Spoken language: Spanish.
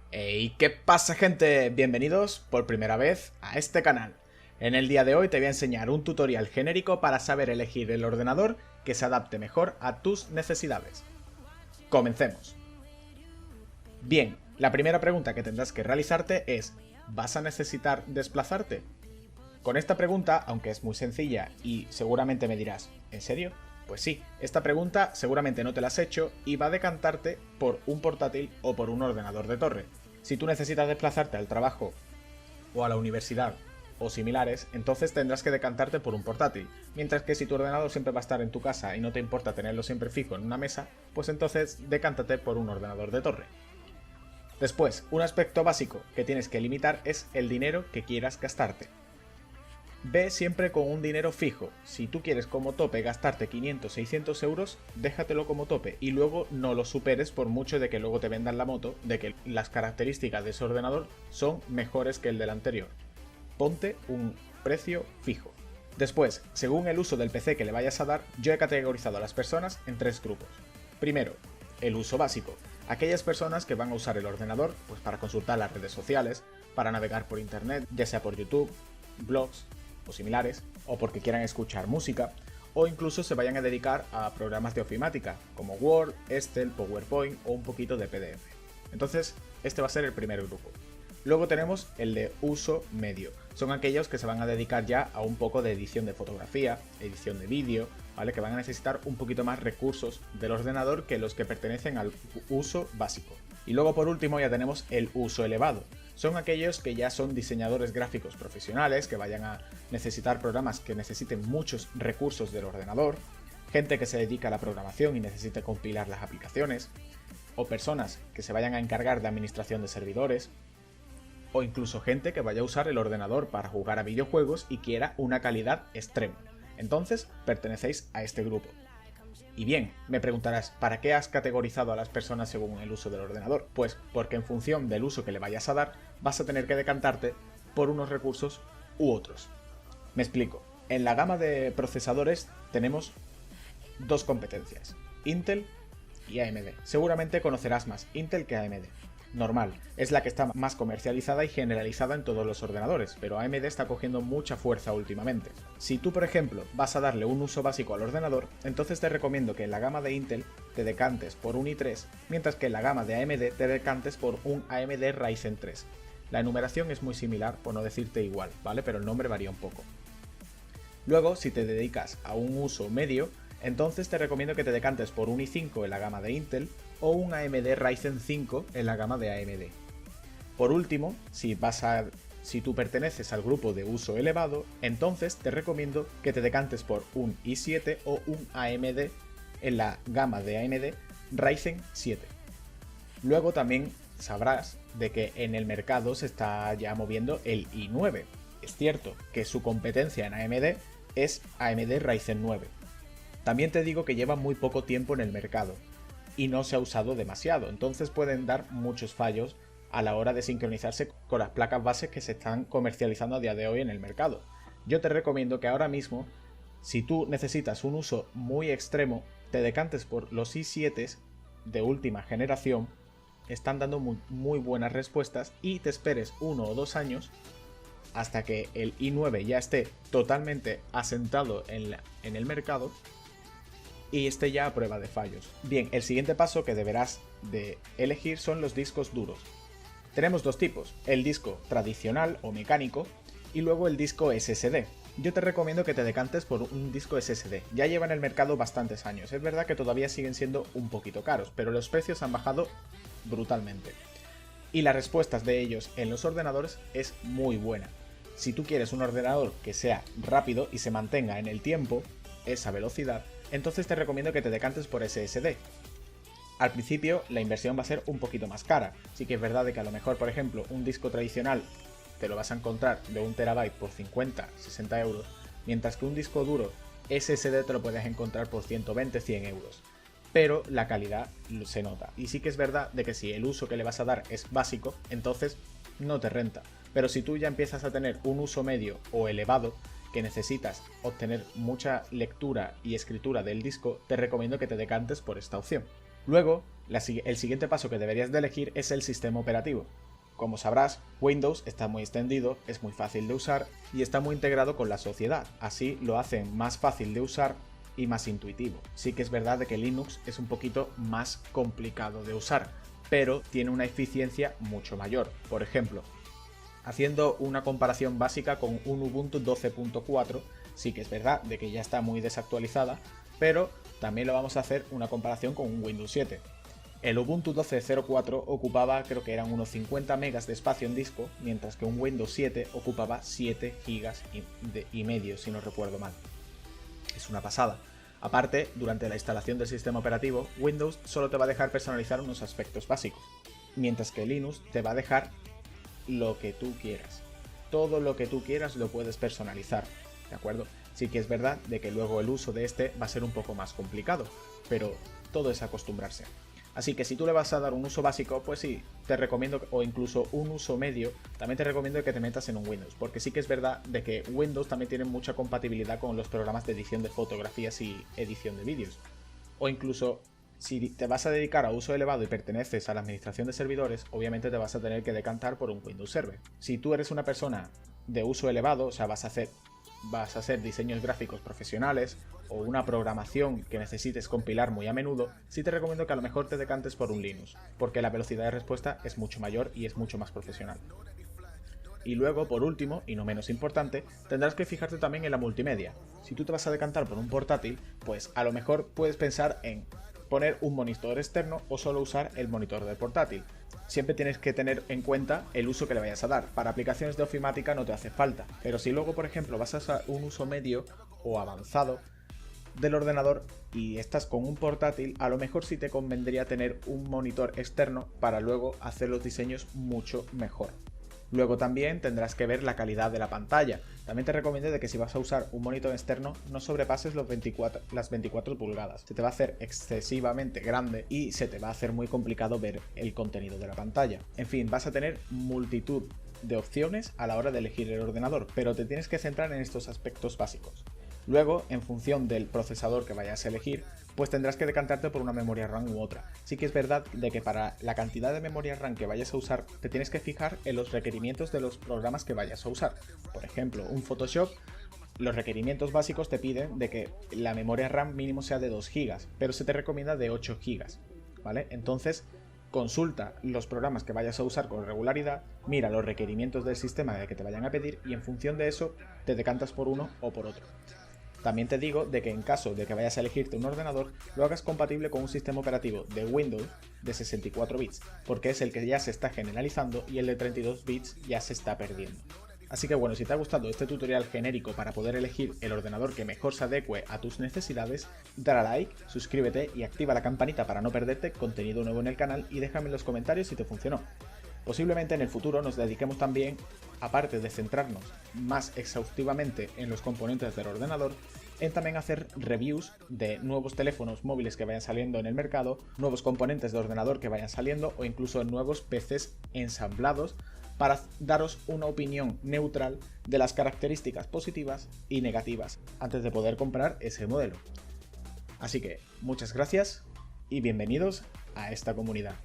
Hey, ¿qué pasa, gente? Bienvenidos por primera vez a este canal. En el día de hoy te voy a enseñar un tutorial genérico para saber elegir el ordenador que se adapte mejor a tus necesidades. Comencemos. Bien, la primera pregunta que tendrás que realizarte es: ¿vas a necesitar desplazarte? Con esta pregunta, aunque es muy sencilla y seguramente me dirás, ¿en serio? Pues sí, esta pregunta seguramente no te la has hecho y va a decantarte por un portátil o por un ordenador de torre. Si tú necesitas desplazarte al trabajo o a la universidad o similares, entonces tendrás que decantarte por un portátil. Mientras que si tu ordenador siempre va a estar en tu casa y no te importa tenerlo siempre fijo en una mesa, pues entonces decántate por un ordenador de torre. Después, un aspecto básico que tienes que limitar es el dinero que quieras gastarte. Ve siempre con un dinero fijo. Si tú quieres como tope gastarte 500-600 euros, déjatelo como tope y luego no lo superes por mucho de que luego te vendan la moto de que las características de ese ordenador son mejores que el del anterior. Ponte un precio fijo. Después, según el uso del PC que le vayas a dar, yo he categorizado a las personas en tres grupos. Primero, el uso básico. Aquellas personas que van a usar el ordenador pues para consultar las redes sociales, para navegar por internet, ya sea por YouTube, blogs o similares, o porque quieran escuchar música, o incluso se vayan a dedicar a programas de ofimática, como Word, Excel, PowerPoint o un poquito de PDF. Entonces, este va a ser el primer grupo. Luego tenemos el de uso medio. Son aquellos que se van a dedicar ya a un poco de edición de fotografía, edición de vídeo, ¿vale? Que van a necesitar un poquito más recursos del ordenador que los que pertenecen al uso básico. Y luego por último ya tenemos el uso elevado. Son aquellos que ya son diseñadores gráficos profesionales, que vayan a necesitar programas que necesiten muchos recursos del ordenador, gente que se dedica a la programación y necesite compilar las aplicaciones, o personas que se vayan a encargar de administración de servidores, o incluso gente que vaya a usar el ordenador para jugar a videojuegos y quiera una calidad extrema. Entonces, pertenecéis a este grupo. Y bien, me preguntarás, ¿para qué has categorizado a las personas según el uso del ordenador? Pues porque en función del uso que le vayas a dar, vas a tener que decantarte por unos recursos u otros. Me explico. En la gama de procesadores tenemos dos competencias, Intel y AMD. Seguramente conocerás más Intel que AMD. Normal, es la que está más comercializada y generalizada en todos los ordenadores, pero AMD está cogiendo mucha fuerza últimamente. Si tú, por ejemplo, vas a darle un uso básico al ordenador, entonces te recomiendo que en la gama de Intel te decantes por un i3, mientras que en la gama de AMD te decantes por un AMD Ryzen 3. La enumeración es muy similar, por no decirte igual, ¿vale? Pero el nombre varía un poco. Luego, si te dedicas a un uso medio, entonces te recomiendo que te decantes por un i5 en la gama de Intel o un AMD Ryzen 5 en la gama de AMD. Por último, si tú perteneces al grupo de uso elevado, entonces te recomiendo que te decantes por un i7 o un AMD en la gama de AMD Ryzen 7. Luego también sabrás de que en el mercado se está ya moviendo el i9. Es cierto que su competencia en AMD es AMD Ryzen 9. También te digo que lleva muy poco tiempo en el mercado y no se ha usado demasiado, entonces pueden dar muchos fallos a la hora de sincronizarse con las placas bases que se están comercializando a día de hoy en el mercado. Yo te recomiendo que ahora mismo, si tú necesitas un uso muy extremo, te decantes por los i7 de última generación, están dando muy buenas respuestas, y te esperes 1 o 2 años hasta que el i9 ya esté totalmente asentado en el mercado y esté ya a prueba de fallos. Bien, el siguiente paso que deberás de elegir son los discos duros. Tenemos dos tipos, el disco tradicional o mecánico y luego el disco SSD. Yo te recomiendo que te decantes por un disco SSD, ya lleva en el mercado bastantes años, es verdad que todavía siguen siendo un poquito caros, pero los precios han bajado brutalmente. Y las respuestas de ellos en los ordenadores es muy buena. Si tú quieres un ordenador que sea rápido y se mantenga en el tiempo, esa velocidad, entonces te recomiendo que te decantes por SSD. Al principio la inversión va a ser un poquito más cara, sí que es verdad de que a lo mejor, por ejemplo, un disco tradicional te lo vas a encontrar de 1 TB por 50-60 euros, mientras que un disco duro SSD te lo puedes encontrar por 120-100 euros. Pero la calidad se nota, y sí que es verdad de que si el uso que le vas a dar es básico, entonces no te renta. Pero si tú ya empiezas a tener un uso medio o elevado, que necesitas obtener mucha lectura y escritura del disco, te recomiendo que te decantes por esta opción. Luego, El siguiente paso que deberías de elegir es el sistema operativo. Como sabrás, Windows está muy extendido, es muy fácil de usar y está muy integrado con la sociedad, así lo hacen más fácil de usar y más intuitivo. Sí que es verdad de que Linux es un poquito más complicado de usar, pero tiene una eficiencia mucho mayor. Por ejemplo, haciendo una comparación básica con un Ubuntu 12.4, sí que es verdad de que ya está muy desactualizada, pero también lo vamos a hacer una comparación con un Windows 7. El Ubuntu 12.04 ocupaba, creo que eran unos 50 megas de espacio en disco, mientras que un Windows 7 ocupaba 7 gigas y medio, si no recuerdo mal. Es una pasada. Aparte, durante la instalación del sistema operativo, Windows solo te va a dejar personalizar unos aspectos básicos, mientras que Linux te va a dejar lo que tú quieras. Todo lo que tú quieras lo puedes personalizar, ¿de acuerdo? Sí que es verdad de que luego el uso de este va a ser un poco más complicado, pero todo es acostumbrarse. Así que si tú le vas a dar un uso básico, pues sí, te recomiendo, o incluso un uso medio, también te recomiendo que te metas en un Windows, porque sí que es verdad de que Windows también tiene mucha compatibilidad con los programas de edición de fotografías y edición de vídeos. O incluso, si te vas a dedicar a uso elevado y perteneces a la administración de servidores, obviamente te vas a tener que decantar por un Windows Server. Si tú eres una persona de uso elevado, o sea, vas a hacer diseños gráficos profesionales o una programación que necesites compilar muy a menudo, sí te recomiendo que a lo mejor te decantes por un Linux, porque la velocidad de respuesta es mucho mayor y es mucho más profesional. Y luego, por último, y no menos importante, tendrás que fijarte también en la multimedia. Si tú te vas a decantar por un portátil, pues a lo mejor puedes pensar en poner un monitor externo o solo usar el monitor del portátil. Siempre tienes que tener en cuenta el uso que le vayas a dar. Para aplicaciones de ofimática no te hace falta, pero si luego, por ejemplo, vas a hacer un uso medio o avanzado del ordenador y estás con un portátil, a lo mejor sí te convendría tener un monitor externo para luego hacer los diseños mucho mejor. Luego también tendrás que ver la calidad de la pantalla. También te recomiendo de que si vas a usar un monitor externo no sobrepases las 24 pulgadas. Se te va a hacer excesivamente grande y se te va a hacer muy complicado ver el contenido de la pantalla. En fin, vas a tener multitud de opciones a la hora de elegir el ordenador, pero te tienes que centrar en estos aspectos básicos. Luego, en función del procesador que vayas a elegir, pues tendrás que decantarte por una memoria RAM u otra. Sí que es verdad de que para la cantidad de memoria RAM que vayas a usar, te tienes que fijar en los requerimientos de los programas que vayas a usar. Por ejemplo, un Photoshop, los requerimientos básicos te piden de que la memoria RAM mínimo sea de 2 GB, pero se te recomienda de 8 GB, ¿vale? Entonces, consulta los programas que vayas a usar con regularidad, mira los requerimientos del sistema que te vayan a pedir y en función de eso te decantas por uno o por otro. También te digo de que en caso de que vayas a elegirte un ordenador, lo hagas compatible con un sistema operativo de Windows de 64 bits, porque es el que ya se está generalizando y el de 32 bits ya se está perdiendo. Así que bueno, si te ha gustado este tutorial genérico para poder elegir el ordenador que mejor se adecue a tus necesidades, dale a like, suscríbete y activa la campanita para no perderte contenido nuevo en el canal y déjame en los comentarios si te funcionó. Posiblemente en el futuro nos dediquemos también, aparte de centrarnos más exhaustivamente en los componentes del ordenador, en también hacer reviews de nuevos teléfonos móviles que vayan saliendo en el mercado, nuevos componentes de ordenador que vayan saliendo o incluso nuevos PCs ensamblados para daros una opinión neutral de las características positivas y negativas antes de poder comprar ese modelo. Así que muchas gracias y bienvenidos a esta comunidad.